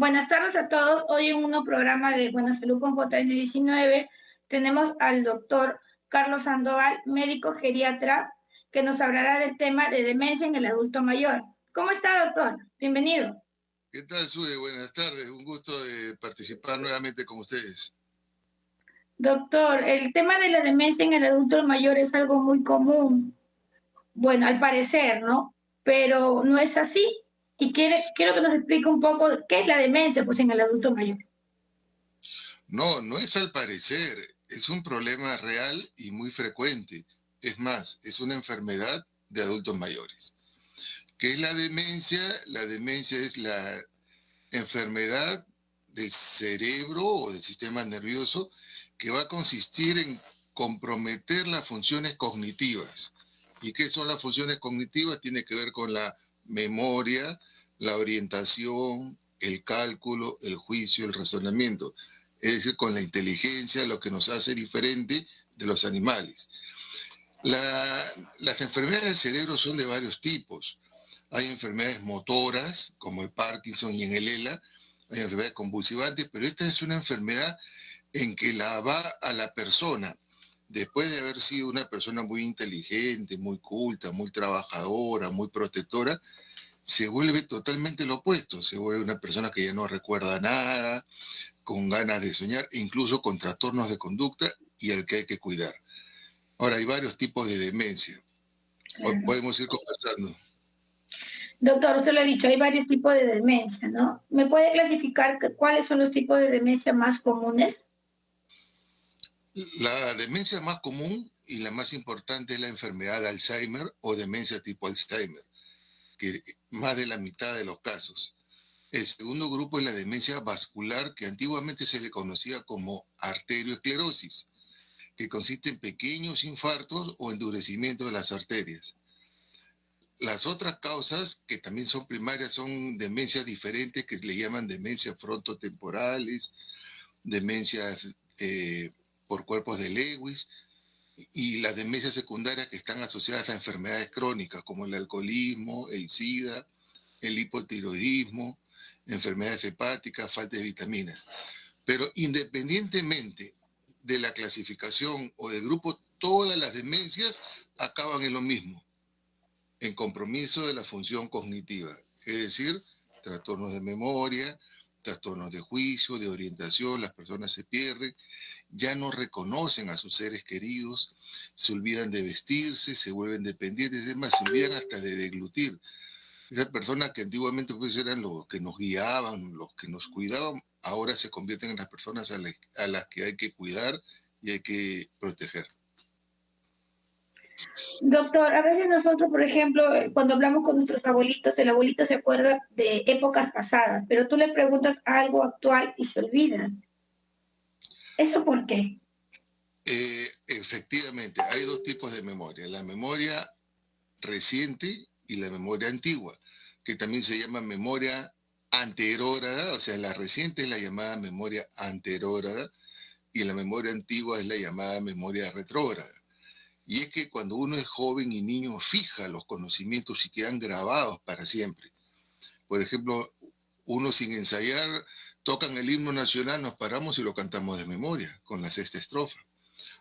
Buenas tardes a todos. Hoy en un nuevo programa de Buena Salud con JN19 tenemos al doctor Carlos Sandoval, médico geriatra, que nos hablará del tema de demencia en el adulto mayor. ¿Cómo está, doctor? Bienvenido. ¿Qué tal, Sue? Buenas tardes. Un gusto de participar nuevamente con ustedes. Doctor, el tema de la demencia en el adulto mayor es algo muy común. Bueno, al parecer, ¿no? Pero no es así. Y quiero que nos explique un poco qué es la demencia pues, en el adulto mayor. No, no es al parecer. Es un problema real y muy frecuente. Es más, es una enfermedad de adultos mayores. ¿Qué es la demencia? La demencia es la enfermedad del cerebro o del sistema nervioso que va a consistir en comprometer las funciones cognitivas. ¿Y qué son las funciones cognitivas? Tiene que ver con la memoria, la orientación, el cálculo, el juicio, el razonamiento. Es decir, con la inteligencia, lo que nos hace diferente de los animales. Las enfermedades del cerebro son de varios tipos. Hay enfermedades motoras, como el Parkinson y en el ELA, hay enfermedades convulsivantes, pero esta es una enfermedad en que la va a la persona, después de haber sido una persona muy inteligente, muy culta, muy trabajadora, muy protectora, se vuelve totalmente lo opuesto, se vuelve una persona que ya no recuerda nada, con ganas de soñar, e incluso con trastornos de conducta y al que hay que cuidar. Ahora, hay varios tipos de demencia. Claro. Podemos ir conversando. Doctor, usted lo ha dicho, hay varios tipos de demencia, ¿no? ¿Me puede clasificar cuáles son los tipos de demencia más comunes? La demencia más común y la más importante es la enfermedad de Alzheimer o demencia tipo Alzheimer, que más de la mitad de los casos. El segundo grupo es la demencia vascular, que antiguamente se le conocía como arterioesclerosis, que consiste en pequeños infartos o endurecimiento de las arterias. Las otras causas, que también son primarias, son demencias diferentes que le llaman demencias frontotemporales, demencias por cuerpos de Lewis, y las demencias secundarias que están asociadas a enfermedades crónicas como el alcoholismo, el SIDA, el hipotiroidismo, enfermedades hepáticas, falta de vitaminas. Pero independientemente de la clasificación o del grupo, todas las demencias acaban en lo mismo, en compromiso de la función cognitiva, es decir, trastornos de memoria, trastornos de juicio, de orientación, las personas se pierden, ya no reconocen a sus seres queridos, se olvidan de vestirse, se vuelven dependientes, es más, se olvidan hasta de deglutir. Esas personas que antiguamente pues eran los que nos guiaban, los que nos cuidaban, ahora se convierten en las personas a las que hay que cuidar y hay que proteger. Doctor, a veces nosotros, por ejemplo, cuando hablamos con nuestros abuelitos, el abuelito se acuerda de épocas pasadas, pero tú le preguntas algo actual y se olvida. ¿Eso por qué? Efectivamente, hay dos tipos de memoria, la memoria reciente y la memoria antigua, que también se llama memoria anterógrada, o sea, la reciente es la llamada memoria anterógrada y la memoria antigua es la llamada memoria retrógrada. Y es que cuando uno es joven y niño fija los conocimientos y quedan grabados para siempre. Por ejemplo, uno sin ensayar tocan el himno nacional, nos paramos y lo cantamos de memoria, con la sexta estrofa.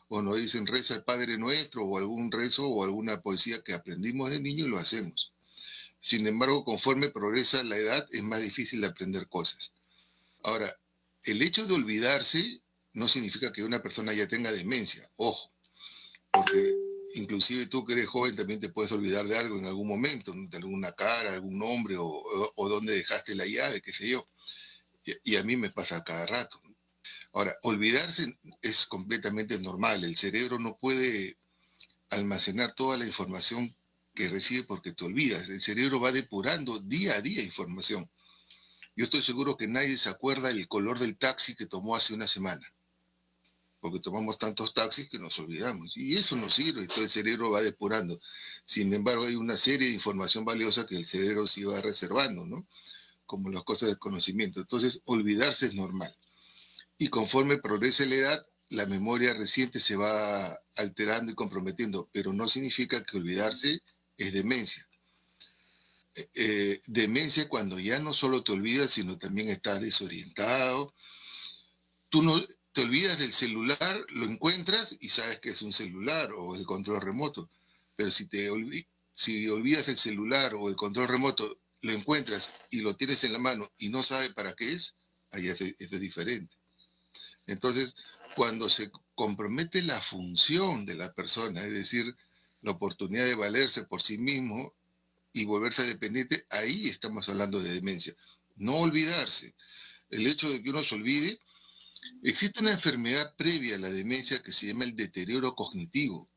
O nos dicen reza el Padre Nuestro o algún rezo o alguna poesía que aprendimos de niño y lo hacemos. Sin embargo, conforme progresa la edad es más difícil de aprender cosas. Ahora, el hecho de olvidarse no significa que una persona ya tenga demencia, ojo, porque inclusive tú que eres joven también te puedes olvidar de algo en algún momento, de alguna cara, algún nombre o dónde dejaste la llave, qué sé yo. Y a mí me pasa cada rato. Ahora, olvidarse es completamente normal. El cerebro no puede almacenar toda la información que recibe porque te olvidas. El cerebro va depurando día a día información. Yo estoy seguro que nadie se acuerda el color del taxi que tomó hace una semana, porque tomamos tantos taxis que nos olvidamos. Y eso no sirve, y todo el cerebro va depurando. Sin embargo, hay una serie de información valiosa que el cerebro sí va reservando, ¿no? Como las cosas del conocimiento. Entonces, olvidarse es normal. Y conforme progrese la edad, la memoria reciente se va alterando y comprometiendo, pero no significa que olvidarse es demencia. Demencia cuando ya no solo te olvidas, sino también estás desorientado. Tú no te olvidas del celular, lo encuentras y sabes que es un celular o el control remoto. Pero si olvidas el celular o el control remoto, lo encuentras y lo tienes en la mano y no sabes para qué es, ahí es diferente. Entonces, cuando se compromete la función de la persona, es decir, la oportunidad de valerse por sí mismo y volverse dependiente, ahí estamos hablando de demencia. No olvidarse. El hecho de que uno se olvide, existe una enfermedad previa a la demencia que se llama el deterioro cognitivo.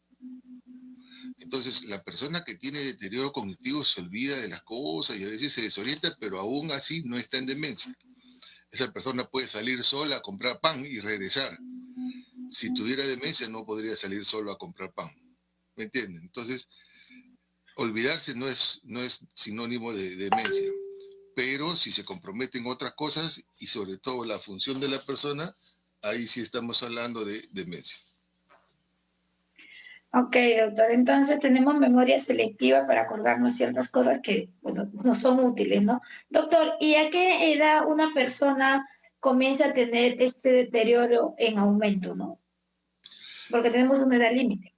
Entonces, la persona que tiene deterioro cognitivo se olvida de las cosas y a veces se desorienta, pero aún así no está en demencia. Esa persona puede salir sola a comprar pan y regresar. Si tuviera demencia no podría salir solo a comprar pan. ¿Me entienden? Entonces, olvidarse no es sinónimo de demencia, pero si se comprometen otras cosas y sobre todo la función de la persona, ahí sí estamos hablando de demencia. Ok, doctor. Entonces tenemos memoria selectiva para acordarnos ciertas cosas que, bueno, no son útiles, ¿no? Doctor, ¿y a qué edad una persona comienza a tener este deterioro en aumento, no? Porque tenemos una edad límite.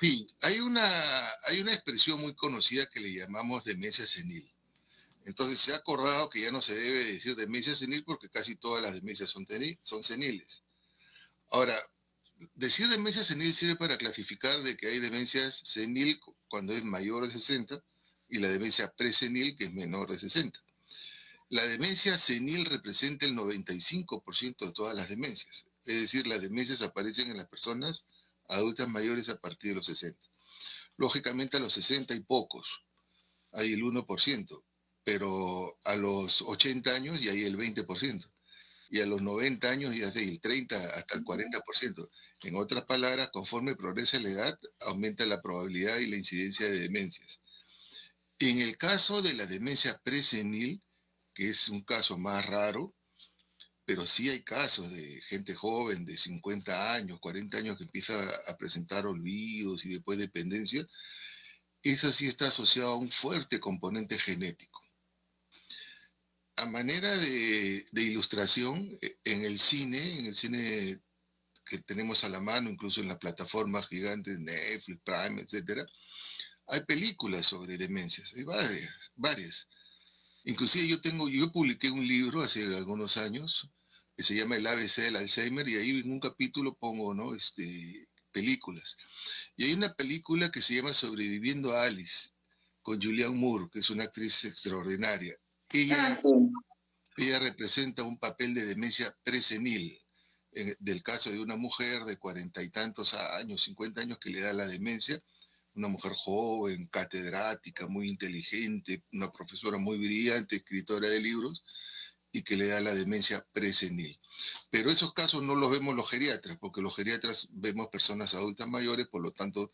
Sí, hay una expresión muy conocida que le llamamos demencia senil. Entonces se ha acordado que ya no se debe decir demencia senil porque casi todas las demencias son seniles. Ahora, decir demencia senil sirve para clasificar de que hay demencias senil cuando es mayor de 60 y la demencia presenil que es menor de 60. La demencia senil representa el 95% de todas las demencias. Es decir, las demencias aparecen en las personas adultas mayores a partir de los 60. Lógicamente a los 60 hay pocos, hay el 1%, pero a los 80 años ya hay el 20%, y a los 90 años ya hay el 30 hasta el 40%. En otras palabras, conforme progresa la edad, aumenta la probabilidad y la incidencia de demencias. En el caso de la demencia presenil, que es un caso más raro, pero sí hay casos de gente joven de 50 años, 40 años que empieza a presentar olvidos y después dependencia, eso sí está asociado a un fuerte componente genético. A manera de ilustración, en el cine que tenemos a la mano, incluso en las plataformas gigantes, Netflix, Prime, etcétera, hay películas sobre demencias, hay varias. Inclusive yo publiqué un libro hace algunos años que se llama El ABC del Alzheimer y ahí en un capítulo pongo, ¿no? Películas. Y hay una película que se llama Sobreviviendo a Alice, con Julianne Moore, que es una actriz extraordinaria. Ah, Ella, sí. ella representa un papel de demencia presenil, del caso de una mujer de 40 y tantos años, 50 años, que le da la demencia, una mujer joven, catedrática, muy inteligente, una profesora muy brillante, escritora de libros, y que le da la demencia presenil. Pero esos casos no los vemos los geriatras, porque los geriatras vemos personas adultas mayores, por lo tanto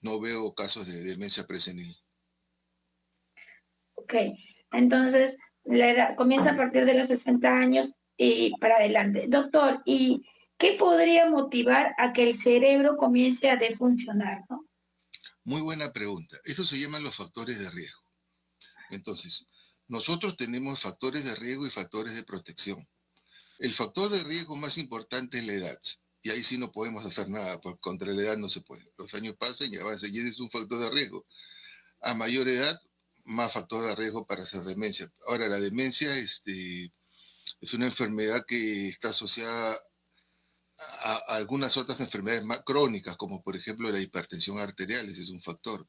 no veo casos de demencia presenil. Ok. Entonces, la edad comienza a partir de los 60 años y para adelante. Doctor, ¿y qué podría motivar a que el cerebro comience a defuncionar, no? Muy buena pregunta. Eso se llaman los factores de riesgo. Entonces, nosotros tenemos factores de riesgo y factores de protección. El factor de riesgo más importante es la edad. Y ahí sí no podemos hacer nada, porque contra la edad no se puede. Los años pasan y avanzan y ese es un factor de riesgo. A mayor edad, más factor de riesgo para hacer demencia. Ahora, la demencia es una enfermedad que está asociada a algunas otras enfermedades más crónicas, como por ejemplo la hipertensión arterial, ese es un factor.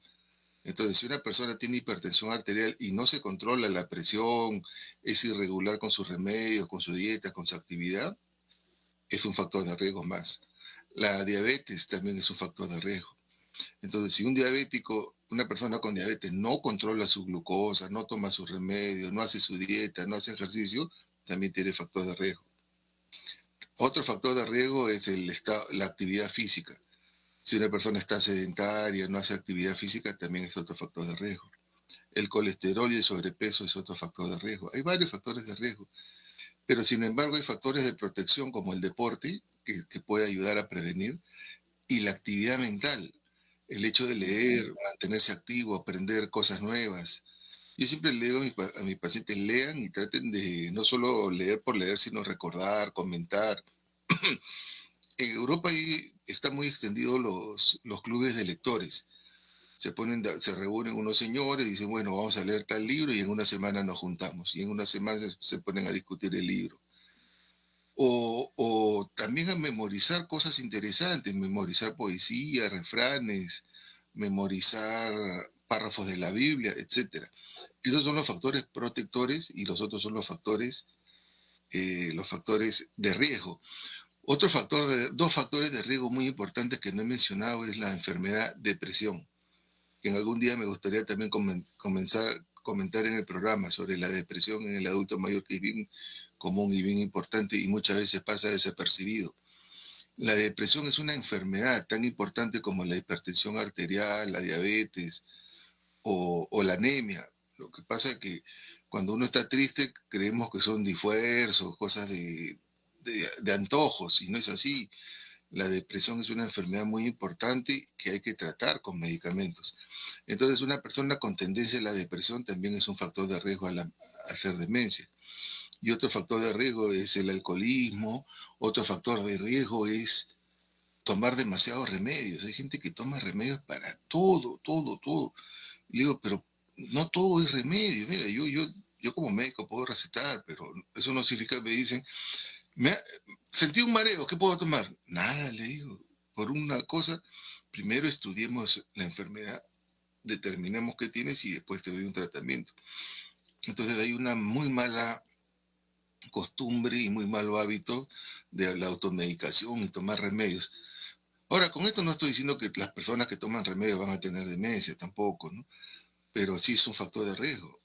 Entonces, si una persona tiene hipertensión arterial y no se controla la presión, es irregular con sus remedios, con su dieta, con su actividad, es un factor de riesgo más. La diabetes también es un factor de riesgo. Entonces, si un diabético, una persona con diabetes no controla su glucosa, no toma sus remedios, no hace su dieta, no hace ejercicio, también tiene factor de riesgo. Otro factor de riesgo es la actividad física. Si una persona está sedentaria, no hace actividad física, también es otro factor de riesgo. El colesterol y el sobrepeso es otro factor de riesgo. Hay varios factores de riesgo, pero sin embargo hay factores de protección como el deporte, que puede ayudar a prevenir, y la actividad mental, el hecho de leer, mantenerse activo, aprender cosas nuevas. Yo siempre le digo a mis pacientes, lean y traten de no solo leer por leer, sino recordar, comentar. En Europa ahí está muy extendido los clubes de lectores. Se reúnen unos señores y dicen, bueno, vamos a leer tal libro y en una semana nos juntamos. Y en una semana se ponen a discutir el libro. O también a memorizar cosas interesantes, memorizar poesía, refranes, memorizar párrafos de la Biblia, etc. Esos son los factores protectores y los otros son los factores de riesgo. Dos factores de riesgo muy importantes que no he mencionado es la enfermedad depresión, que en algún día me gustaría también comentar en el programa sobre la depresión en el adulto mayor, que es bien común y bien importante y muchas veces pasa desapercibido. La depresión es una enfermedad tan importante como la hipertensión arterial, la diabetes o la anemia. Lo que pasa es que cuando uno está triste creemos que son esfuerzos, cosas de antojos, y no es así. La depresión es una enfermedad muy importante que hay que tratar con medicamentos. Entonces, una persona con tendencia a la depresión también es un factor de riesgo a hacer demencia. Y otro factor de riesgo es el alcoholismo, otro factor de riesgo es tomar demasiados remedios. Hay gente que toma remedios para todo, todo, todo. Y digo, pero no todo es remedio. Mira, yo como médico puedo recetar, pero eso no significa, me dicen, sentí un mareo, ¿qué puedo tomar? Nada, le digo. Por una cosa, primero estudiemos la enfermedad, determinemos qué tienes y después te doy un tratamiento. Entonces hay una muy mala costumbre y muy malo hábito de la automedicación y tomar remedios. Ahora, con esto no estoy diciendo que las personas que toman remedios van a tener demencia, tampoco, ¿no? Pero sí es un factor de riesgo.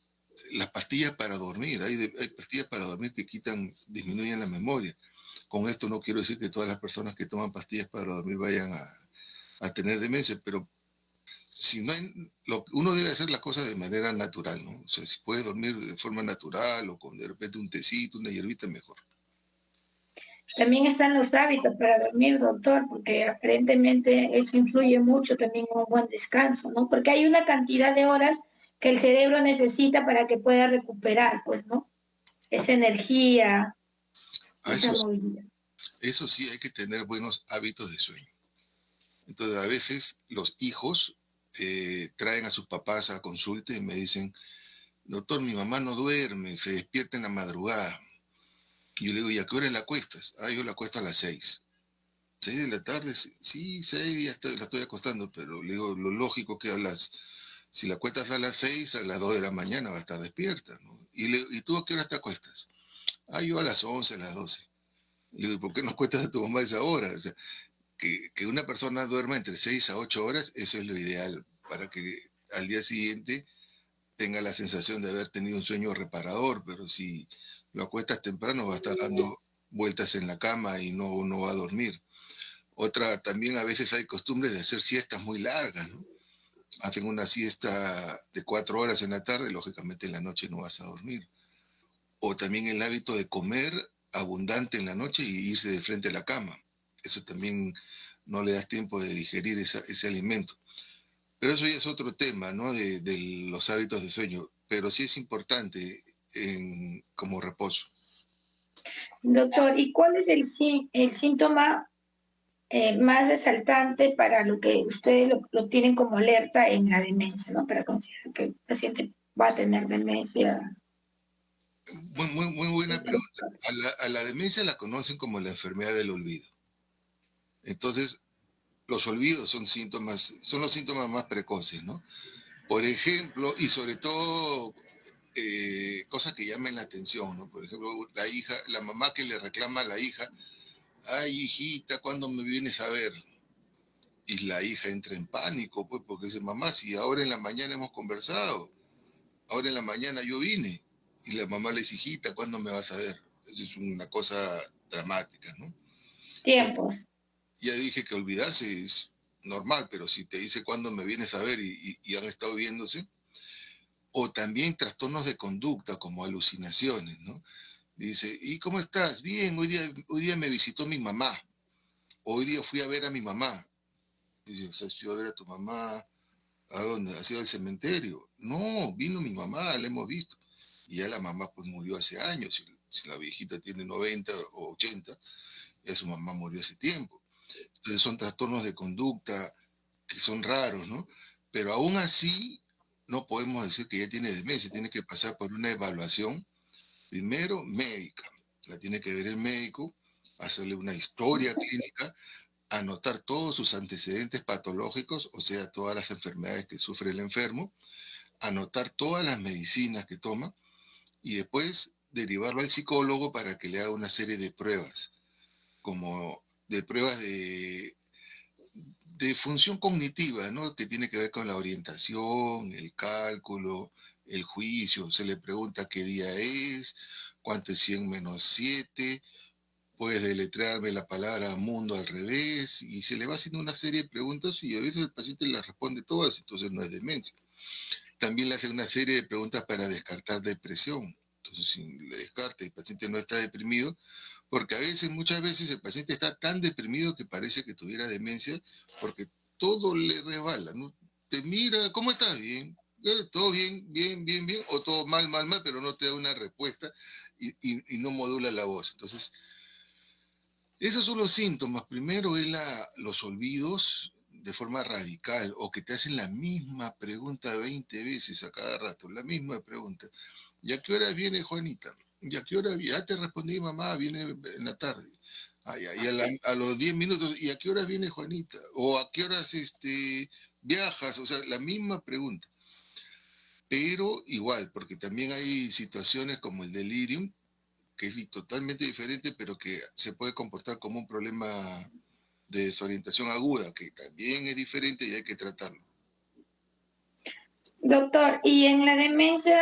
Las pastillas para dormir, hay pastillas para dormir que disminuyen la memoria. Con esto no quiero decir que todas las personas que toman pastillas para dormir vayan a tener demencia, pero si no hay, uno debe hacer las cosas de manera natural, ¿no? O sea, si puede dormir de forma natural o con de repente un tecito, una hierbita, mejor. También están los hábitos para dormir, doctor, porque aparentemente eso influye mucho también en un buen descanso, ¿no? Porque hay una cantidad de horas que el cerebro necesita para que pueda recuperar, pues, ¿no? Esa energía, esa movilidad. Eso sí, hay que tener buenos hábitos de sueño. Entonces, a veces los hijos traen a sus papás a consulta y me dicen, doctor, mi mamá no duerme, se despierta en la madrugada. Y yo le digo, ¿y a qué hora la acuestas? Yo la acuesto a las 6. 6 de la tarde, sí, 6, la estoy acostando, pero le digo, lo lógico que si la acuestas a las 6, a las 2 de la mañana va a estar despierta, ¿no? ¿Y tú a qué hora te acuestas? Yo a las 11, a las 12. Le digo, ¿por qué no acuestas a tu mamá a esa hora? O sea, que una persona duerma entre 6 a 8 horas, eso es lo ideal, para que al día siguiente tenga la sensación de haber tenido un sueño reparador, pero si lo acuestas temprano va a estar dando vueltas en la cama y no va a dormir. Otra, también a veces hay costumbres de hacer siestas muy largas, ¿no? Hacen una siesta de 4 horas en la tarde, lógicamente en la noche no vas a dormir. O también el hábito de comer abundante en la noche y irse de frente a la cama. Eso también no le das tiempo de digerir ese alimento. Pero eso ya es otro tema, ¿no? De los hábitos de sueño. Pero sí es importante como reposo. Doctor, ¿y cuál es el síntoma más resaltante para lo que ustedes lo tienen como alerta en la demencia, ¿no? Para considerar que el paciente va a tener demencia. Muy buena pregunta. A la demencia la conocen como la enfermedad del olvido. Entonces, los olvidos son los síntomas más precoces, ¿no? Por ejemplo, y sobre todo cosas que llamen la atención, ¿no? Por ejemplo, la mamá que le reclama a la hija, ay, hijita, ¿cuándo me vienes a ver? Y la hija entra en pánico, pues, porque dice, mamá, si ahora en la mañana hemos conversado, ahora en la mañana yo vine, y la mamá le dice, hijita, ¿cuándo me vas a ver? Eso es una cosa dramática, ¿no? Tiempos. Ya dije que olvidarse es normal, pero si te dice cuándo me vienes a ver y han estado viéndose, o también trastornos de conducta como alucinaciones, ¿no? Dice, ¿y cómo estás? Bien, hoy día me visitó mi mamá, hoy día fui a ver a mi mamá. Dice, o sea, fui a ver a tu mamá, ¿A dónde? ¿Ha sido al cementerio? No, vino mi mamá, la hemos visto. Y ya la mamá pues murió hace años. Si la viejita tiene 90 o 80, ya su mamá murió hace tiempo. Entonces son trastornos de conducta que son raros, ¿no? Pero aún así no podemos decir que ya tiene demencia, tiene que pasar por una evaluación, primero médica, la tiene que ver el médico, hacerle una historia clínica, anotar todos sus antecedentes patológicos, o sea, todas las enfermedades que sufre el enfermo, anotar todas las medicinas que toma y después derivarlo al psicólogo para que le haga una serie de pruebas, como de pruebas de función cognitiva, ¿no? Que tiene que ver con la orientación, el cálculo, el juicio. Se le pregunta qué día es, cuánto es 100 menos 7, puedes deletrearme la palabra mundo al revés, y se le va haciendo una serie de preguntas y a veces el paciente las responde todas, entonces no es demencia. También le hace una serie de preguntas para descartar depresión. Entonces, si le descarta y el paciente no está deprimido, porque a veces, muchas veces, el paciente está tan deprimido que parece que tuviera demencia, porque todo le resbala, ¿no? Te mira, ¿cómo estás? Bien, todo bien, bien, bien, bien, o todo mal, mal, mal, pero no te da una respuesta y no modula la voz. Entonces, esos son los síntomas. Primero es los olvidos de forma radical o que te hacen la misma pregunta 20 veces a cada rato, la misma pregunta. ¿Y a qué hora viene Juanita? ¿Y a qué hora viene? Ya te respondí, mamá, viene en la tarde. Y a los 10 minutos, ¿y a qué hora viene Juanita? ¿O a qué horas viajas? O sea, la misma pregunta. Pero igual, porque también hay situaciones como el delirium, que es totalmente diferente, pero que se puede comportar como un problema de desorientación aguda, que también es diferente y hay que tratarlo. Doctor, y en la demencia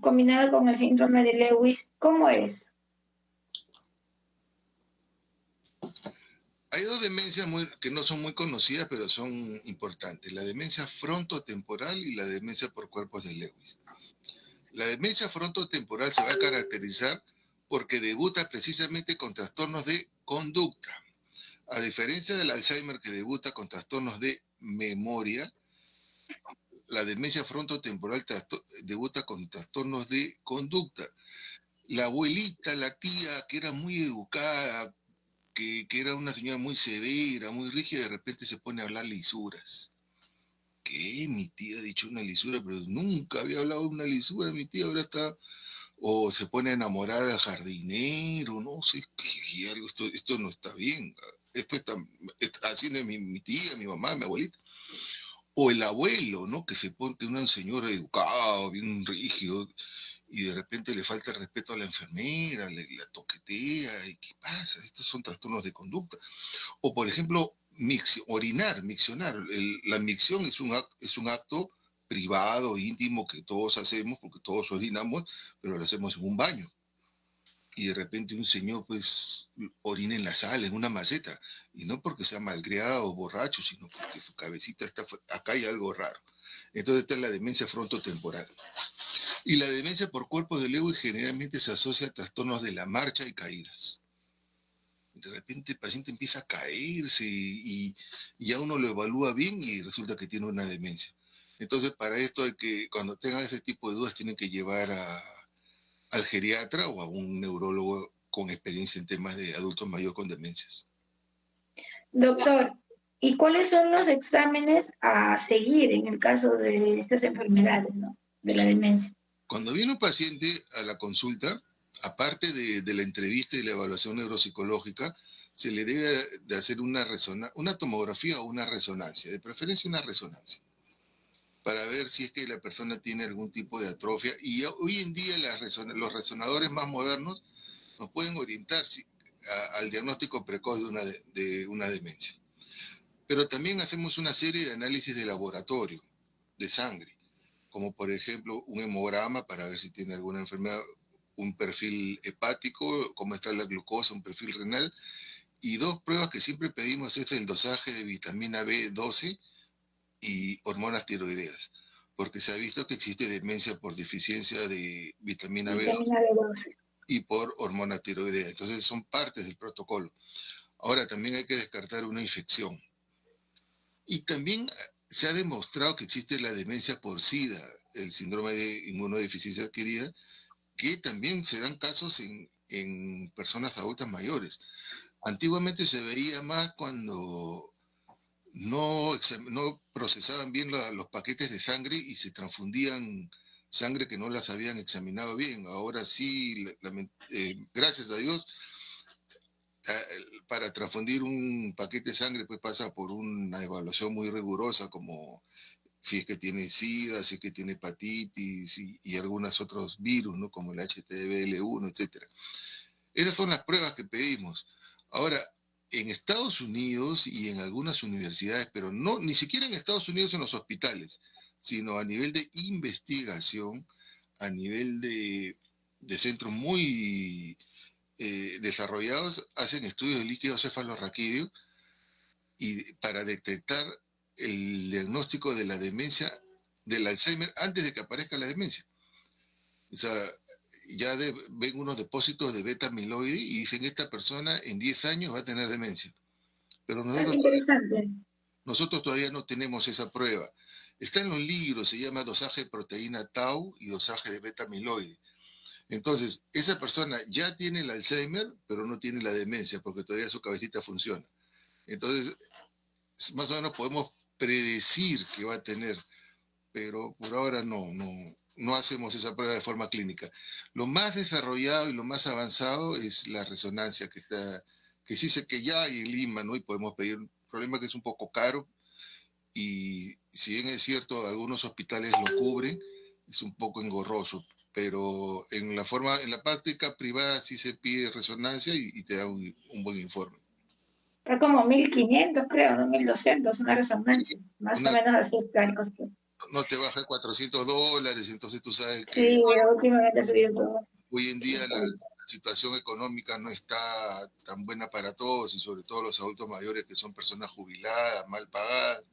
combinada con el síndrome de Lewis, ¿cómo es? Hay dos demencias que no son muy conocidas, pero son importantes. La demencia frontotemporal y la demencia por cuerpos de Lewis. La demencia frontotemporal se va a caracterizar porque debuta precisamente con trastornos de conducta. A diferencia del Alzheimer que debuta con trastornos de memoria, la demencia frontotemporal debuta con trastornos de conducta. La abuelita, la tía, que era muy educada, que era una señora muy severa, muy rígida, de repente se pone a hablar lisuras. ¿Qué? Mi tía ha dicho una lisura, pero nunca había hablado de una lisura, mi tía ahora está... O se pone a enamorar al jardinero, no sé, que algo, esto no está bien. Esto está haciendo mi tía, mi mamá, mi abuelita. O el abuelo, ¿no? Que se pone una señora educada, bien rígido, y de repente le falta el respeto a la enfermera, la toquetea, ¿y qué pasa? Estos son trastornos de conducta. O, por ejemplo, orinar, miccionar. La micción es un acto privado, íntimo, que todos hacemos, porque todos orinamos, pero lo hacemos en un baño. Y de repente un señor, pues, orina en la sala, en una maceta, y no porque sea malcriado o borracho, sino porque su cabecita está, acá hay algo raro. Entonces está la demencia frontotemporal. Y la demencia por cuerpo de Lewis generalmente se asocia a trastornos de la marcha y caídas. De repente el paciente empieza a caerse y ya uno lo evalúa bien y resulta que tiene una demencia. Entonces, para esto hay que, cuando tengan ese tipo de dudas, tienen que llevar al geriatra o a un neurólogo con experiencia en temas de adultos mayores con demencias. Doctor, ¿y cuáles son los exámenes a seguir en el caso de estas enfermedades, ¿no? De la demencia. Cuando viene un paciente a la consulta, aparte de la entrevista y la evaluación neuropsicológica, se le debe de hacer una tomografía o una resonancia, de preferencia una resonancia, para ver si es que la persona tiene algún tipo de atrofia. Y hoy en día los resonadores más modernos nos pueden orientar al diagnóstico precoz de una demencia. Pero también hacemos una serie de análisis de laboratorio, de sangre, como por ejemplo un hemograma para ver si tiene alguna enfermedad, un perfil hepático, cómo está la glucosa, un perfil renal, y dos pruebas que siempre pedimos es el dosaje de vitamina B12 y hormonas tiroideas, porque se ha visto que existe demencia por deficiencia de vitamina B12 y por hormona tiroidea. Entonces son partes del protocolo. Ahora también hay que descartar una infección. Y también se ha demostrado que existe la demencia por SIDA, el síndrome de inmunodeficiencia adquirida, que también se dan casos en personas adultas mayores. Antiguamente se veía más cuando no procesaban bien los paquetes de sangre y se transfundían sangre que no las habían examinado bien. Ahora sí, gracias a Dios, para transfundir un paquete de sangre pues pasa por una evaluación muy rigurosa, como si es que tiene SIDA, si es que tiene hepatitis y algunos otros virus, ¿no? Como el HTBL1, etc. Esas son las pruebas que pedimos. Ahora, en Estados Unidos y en algunas universidades, pero no, ni siquiera en Estados Unidos en los hospitales, sino a nivel de investigación, a nivel de centros muy desarrollados, hacen estudios de líquido cefalorraquídeo y para detectar el diagnóstico de la demencia, del Alzheimer, antes de que aparezca la demencia. O sea, ya ven unos depósitos de beta amiloide y dicen esta persona en 10 años va a tener demencia. Pero nosotros todavía no tenemos esa prueba. Está en los libros, se llama dosaje de proteína tau y dosaje de beta amiloide. Entonces, esa persona ya tiene el Alzheimer, pero no tiene la demencia, porque todavía su cabecita funciona. Entonces, más o menos podemos predecir que va a tener, pero por ahora no hacemos esa prueba de forma clínica. Lo más desarrollado y lo más avanzado es la resonancia que sí sé que ya hay en Lima, ¿no? Y podemos pedir, un problema que es un poco caro, y si bien es cierto, algunos hospitales lo cubren, es un poco engorroso, pero en la práctica privada sí se pide resonancia y te da un buen informe. Está como 1.500, creo, ¿no? 1.200, una resonancia. Más o menos así está el costo. No te baja $400, entonces tú sabes que sí, últimamente ha subido todo. Hoy en día la situación económica no está tan buena para todos, y sobre todo los adultos mayores, que son personas jubiladas, mal pagadas.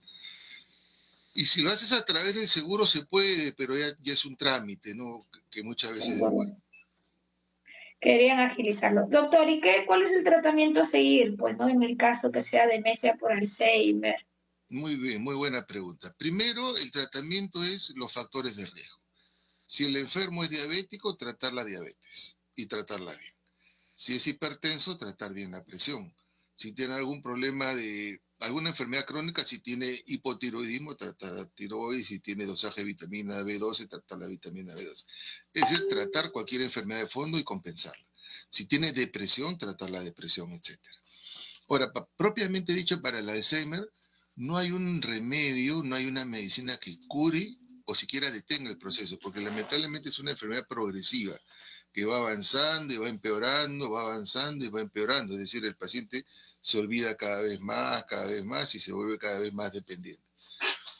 Y si lo haces a través del seguro se puede, pero ya es un trámite, ¿no? Que muchas veces... Querían agilizarlo. Doctor, cuál es el tratamiento a seguir? Pues, ¿no? En el caso que sea demencia por Alzheimer. Muy bien, muy buena pregunta. Primero, el tratamiento es los factores de riesgo. Si el enfermo es diabético, tratar la diabetes y tratarla bien. Si es hipertenso, tratar bien la presión. Si tiene algún problema de alguna enfermedad crónica, si tiene hipotiroidismo, tratar la tiroides. Si tiene dosaje de vitamina B12, tratar la vitamina B12. Es decir, tratar cualquier enfermedad de fondo y compensarla. Si tiene depresión, tratar la depresión, etc. Ahora, propiamente dicho, para el Alzheimer, no hay un remedio, no hay una medicina que cure o siquiera detenga el proceso, porque lamentablemente es una enfermedad progresiva, que va avanzando y va empeorando, va avanzando y va empeorando. Es decir, el paciente se olvida cada vez más y se vuelve cada vez más dependiente.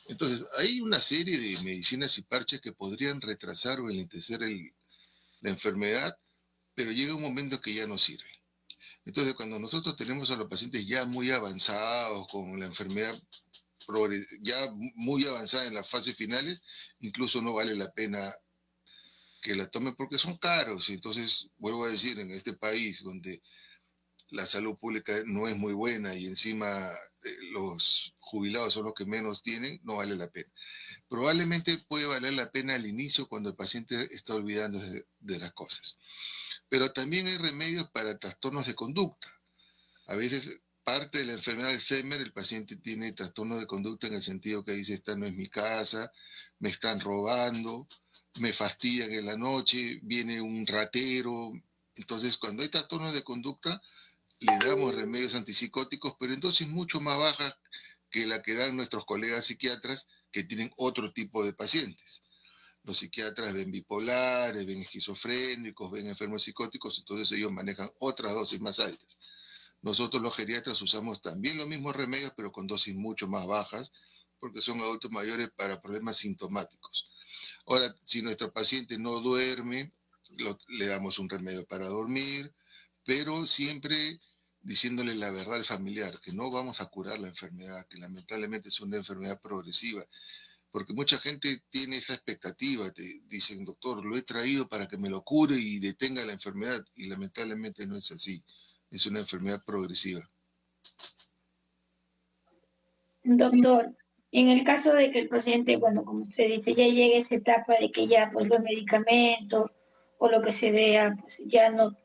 Entonces, hay una serie de medicinas y parches que podrían retrasar o enlentecer la enfermedad, pero llega un momento que ya no sirve. Entonces, cuando nosotros tenemos a los pacientes ya muy avanzados, con la enfermedad ya muy avanzada en las fases finales, incluso no vale la pena que la tomen porque son caros. Entonces, vuelvo a decir, en este país donde la salud pública no es muy buena y encima los jubilados son los que menos tienen, no vale la pena. Probablemente puede valer la pena al inicio, cuando el paciente está olvidándose de las cosas. Pero también hay remedios para trastornos de conducta. A veces parte de la enfermedad de Alzheimer, el paciente tiene trastornos de conducta en el sentido que dice: esta no es mi casa, me están robando, me fastidian en la noche, viene un ratero. Entonces, cuando hay trastornos de conducta, le damos remedios antipsicóticos, pero en dosis mucho más bajas que la que dan nuestros colegas psiquiatras, que tienen otro tipo de pacientes. Los psiquiatras ven bipolares, ven esquizofrénicos, ven enfermos psicóticos, entonces ellos manejan otras dosis más altas. Nosotros los geriatras usamos también los mismos remedios, pero con dosis mucho más bajas, porque son adultos mayores para problemas sintomáticos. Ahora, si nuestro paciente no duerme, le damos un remedio para dormir, pero siempre diciéndole la verdad al familiar, que no vamos a curar la enfermedad, que lamentablemente es una enfermedad progresiva, porque mucha gente tiene esa expectativa, te dicen: doctor, lo he traído para que me lo cure y detenga la enfermedad, y lamentablemente no es así, es una enfermedad progresiva. Doctor, En el caso de que el paciente, bueno, como usted dice, ya llegue a esa etapa de que ya pues los medicamentos o lo que se vea pues, ya no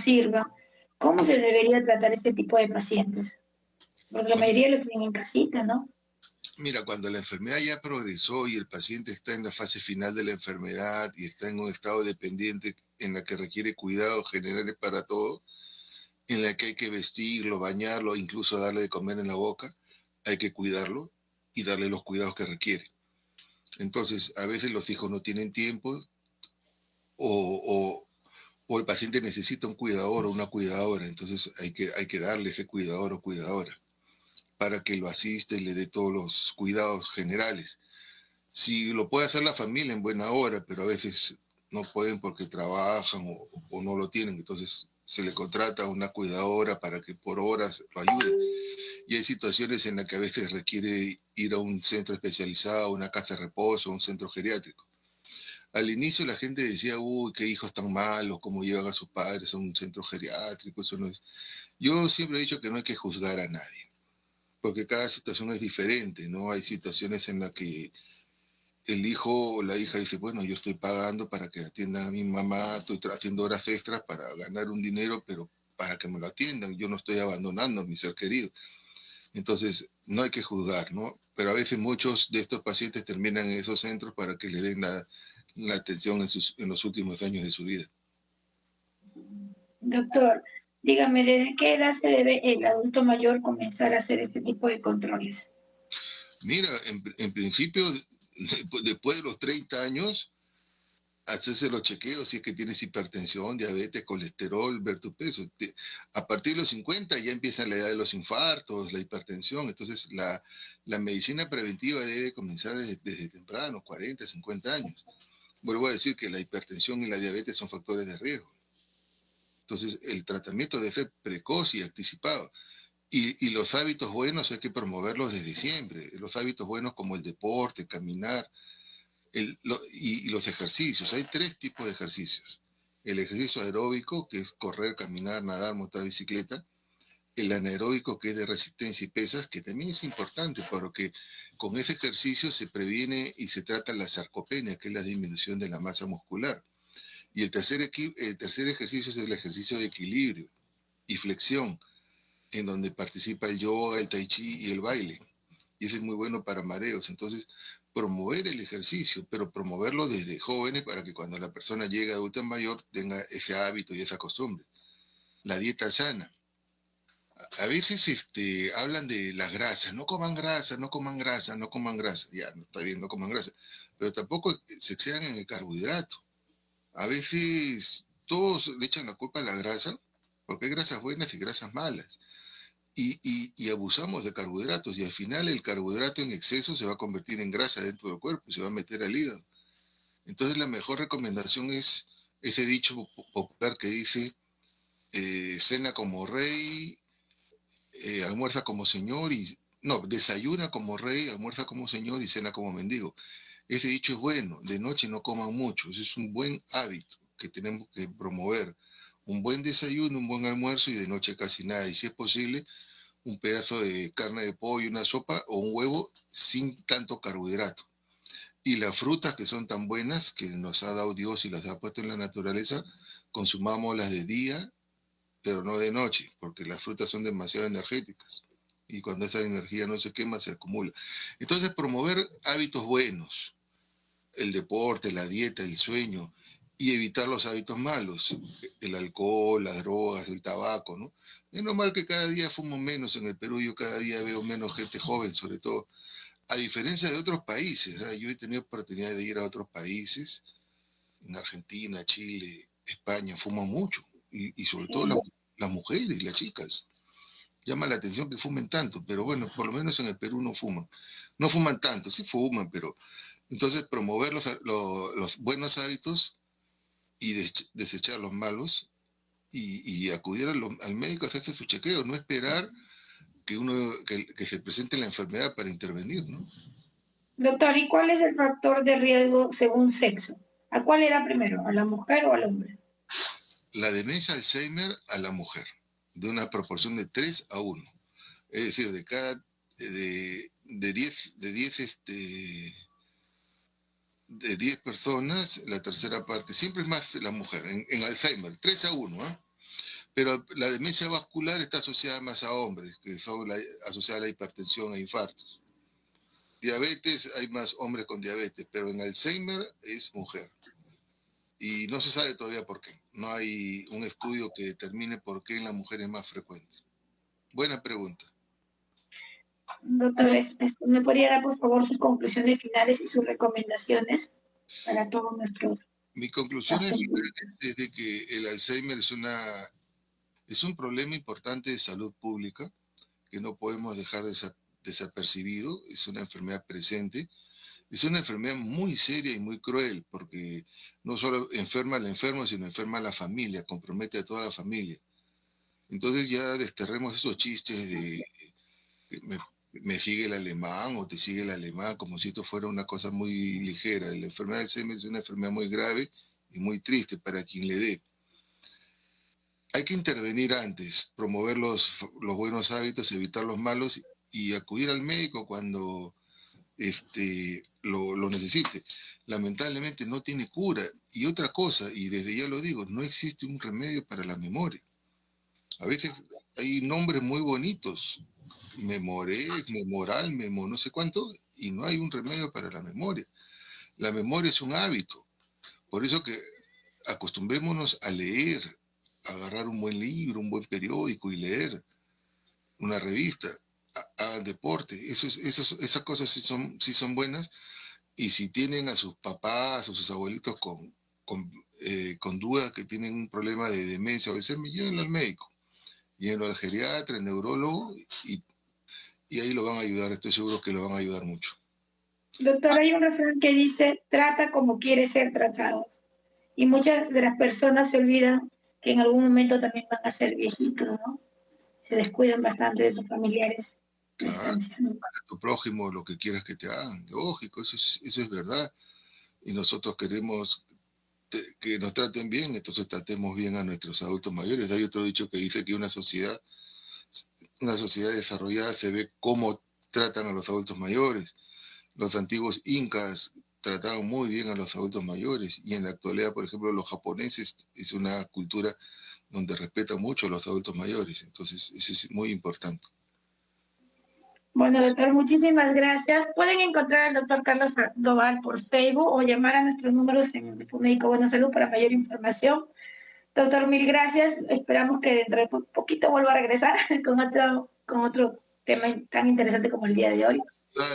sirva, ¿cómo se debería tratar este tipo de pacientes? Porque la Cuando, mayoría lo tienen en casita, ¿no? mira, cuando la enfermedad ya progresó y el paciente está en la fase final de la enfermedad y está en un estado dependiente en la que requiere cuidados generales para todo, en la que hay que vestirlo, bañarlo, incluso darle de comer en la boca, hay que cuidarlo y darle los cuidados que requiere. Entonces, a veces los hijos no tienen tiempo o, o el paciente necesita un cuidador o una cuidadora, entonces hay que darle ese cuidador o cuidadora para que lo asiste y le dé todos los cuidados generales. Si lo puede hacer la familia en buena hora, pero a veces no pueden porque trabajan o no lo tienen, entonces se le contrata a una cuidadora para que por horas lo ayude. Y hay situaciones en las que a veces requiere ir a un centro especializado, una casa de reposo, un centro geriátrico. Al inicio la gente decía, uy, qué hijos tan malos, cómo llevan a sus padres a un centro geriátrico, eso no es. Yo siempre he dicho que no hay que juzgar a nadie, porque cada situación es diferente, ¿no? Hay situaciones en las que el hijo o la hija dice, bueno, yo estoy pagando para que atiendan a mi mamá, estoy haciendo horas extras para ganar un dinero, pero para que me lo atiendan, yo no estoy abandonando a mi ser querido. Entonces, no hay que juzgar, ¿no? Pero a veces muchos de estos pacientes terminan en esos centros para que le den la atención en los últimos años de su vida. Doctor, dígame, ¿desde qué edad se debe el adulto mayor comenzar a hacer este tipo de controles? Mira, en principio, después de los 30 años, hacerse los chequeos si es que tienes hipertensión, diabetes, colesterol, ver tu peso. A partir de los 50 ya empieza la edad de los infartos, la hipertensión, entonces la medicina preventiva debe comenzar desde temprano, 40, 50 años. Vuelvo a decir que la hipertensión y la diabetes son factores de riesgo. Entonces, el tratamiento debe ser precoz y anticipado. Y los hábitos buenos hay que promoverlos desde siempre. Los hábitos buenos como el deporte, caminar, y los ejercicios. Hay tres tipos de ejercicios. El ejercicio aeróbico, que es correr, caminar, nadar, montar bicicleta. El anaeróbico, que es de resistencia y pesas, que también es importante porque con ese ejercicio se previene y se trata la sarcopenia, que es la disminución de la masa muscular. Y el tercer ejercicio es el ejercicio de equilibrio y flexión, en donde participa el yoga, el tai chi y el baile. Y ese es muy bueno para mareos. Entonces, promover el ejercicio, pero promoverlo desde jóvenes para que cuando la persona llegue a adulta mayor tenga ese hábito y esa costumbre. La dieta sana. A veces hablan de las grasas, no coman grasa, no coman grasa, no coman grasa. Ya, no está bien, no coman grasa. Pero tampoco se excedan en el carbohidrato. A veces todos le echan la culpa a la grasa, porque hay grasas buenas y grasas malas. Y abusamos de carbohidratos y al final el carbohidrato en exceso se va a convertir en grasa dentro del cuerpo y se va a meter al hígado. Entonces la mejor recomendación es ese dicho popular que dice, cena como rey, almuerza como señor y... No, desayuna como rey, almuerza como señor y cena como mendigo. Ese dicho es bueno, de noche no coman mucho, ese es un buen hábito que tenemos que promover. Un buen desayuno, un buen almuerzo y de noche casi nada. Y si es posible, un pedazo de carne de pollo, una sopa o un huevo sin tanto carbohidrato. Y las frutas que son tan buenas, que nos ha dado Dios y las ha puesto en la naturaleza, consumámoslas de día, pero no de noche, porque las frutas son demasiado energéticas. Y cuando esa energía no se quema, se acumula. Entonces, promover hábitos buenos, el deporte, la dieta, el sueño, y evitar los hábitos malos, el alcohol, las drogas, el tabaco, ¿no? Es normal que cada día fumo menos en el Perú, yo cada día veo menos gente joven, sobre todo, a diferencia de otros países. ¿Eh? Yo he tenido oportunidad de ir a otros países, en Argentina, Chile, España, fuman mucho, y sobre todo las mujeres, las chicas. Llama la atención que fumen tanto, pero bueno, por lo menos en el Perú no fuman. No fuman tanto, sí fuman, pero entonces promover los buenos hábitos y desechar los malos y acudir al médico a hacerse su chequeo, no esperar que se presente la enfermedad para intervenir, ¿no? Doctor, ¿y cuál es el factor de riesgo según sexo? ¿A cuál era primero? ¿A la mujer o al hombre? La demencia Alzheimer a la mujer, de una proporción de 3 a 1. Es decir, de 10 personas, la tercera parte, siempre es más la mujer, en Alzheimer, 3-1, ¿eh? Pero la demencia vascular está asociada más a hombres, que son asociada a la hipertensión e infartos. Diabetes, hay más hombres con diabetes, pero en Alzheimer es mujer. Y no se sabe todavía por qué. No hay un estudio que determine por qué en la mujer es más frecuente. Buena pregunta. Doctor, ¿me podría dar, por favor, sus conclusiones finales y sus recomendaciones para todos nuestros... Mi conclusión es de que el Alzheimer es un problema importante de salud pública que no podemos dejar desapercibido. Es una enfermedad presente. Es una enfermedad muy seria y muy cruel, porque no solo enferma al enfermo, sino enferma a la familia, compromete a toda la familia. Entonces ya desterremos esos chistes de me sigue el alemán o te sigue el alemán, como si esto fuera una cosa muy ligera. La enfermedad de Alzheimer es una enfermedad muy grave y muy triste para quien le dé. Hay que intervenir antes, promover los buenos hábitos, evitar los malos y acudir al médico cuando lo necesite. Lamentablemente no tiene cura. Y otra cosa, y desde ya lo digo, no existe un remedio para la memoria. A veces hay nombres muy bonitos, Memorex, Memoral, Memo no sé cuánto, y no hay un remedio para la memoria. La memoria es un hábito. Por eso que acostumbrémonos a leer, a agarrar un buen libro, un buen periódico y leer una revista, hagan deporte. Esas cosas sí son buenas. Y si tienen a sus papás o sus abuelitos con duda que tienen un problema de demencia o de ser, llévenlo al médico, llévenlo al geriatra, al neurólogo, y ahí lo van a ayudar. Estoy seguro que lo van a ayudar mucho. Doctor, hay un refrán que dice, trata como quieres ser tratado. Y muchas de las personas se olvidan que en algún momento también van a ser viejitos, ¿no? Se descuidan bastante de sus familiares. Claro, a tu prójimo lo que quieras que te hagan, lógico, eso es verdad. Y nosotros queremos que nos traten bien, entonces tratemos bien a nuestros adultos mayores. Hay otro dicho que dice que una sociedad desarrollada se ve cómo tratan a los adultos mayores. Los antiguos incas trataban muy bien a los adultos mayores, y en la actualidad, por ejemplo, los japoneses es una cultura donde respetan mucho a los adultos mayores. Entonces eso es muy importante. Bueno, doctor, muchísimas gracias. Pueden encontrar al doctor Carlos Sandoval por Facebook o llamar a nuestros números en el Grupo Médico Buena Salud para mayor información. Doctor, mil gracias. Esperamos que dentro de poquito vuelva a regresar con otro tema tan interesante como el día de hoy.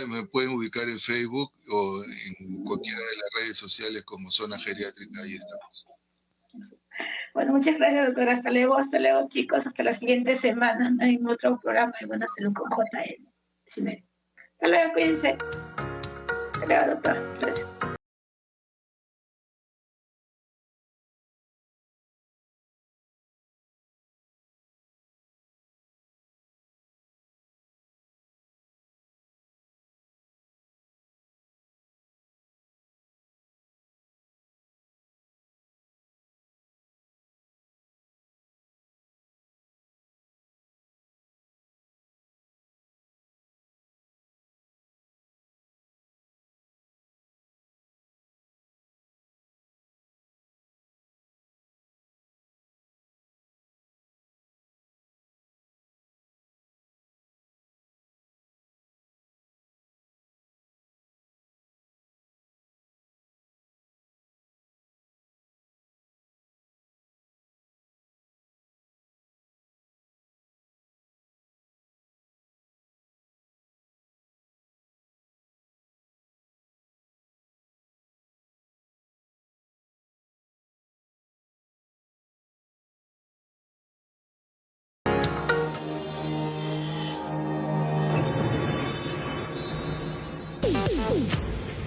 Me pueden ubicar en Facebook o en cualquiera de las redes sociales como Zona Geriátrica, ahí estamos. Bueno, muchas gracias, doctora. Hasta luego, chicos. Hasta la siguiente semana en otro programa de Buena Salud con JL. Hasta luego, cuídense. Hasta luego, doctor. Gracias.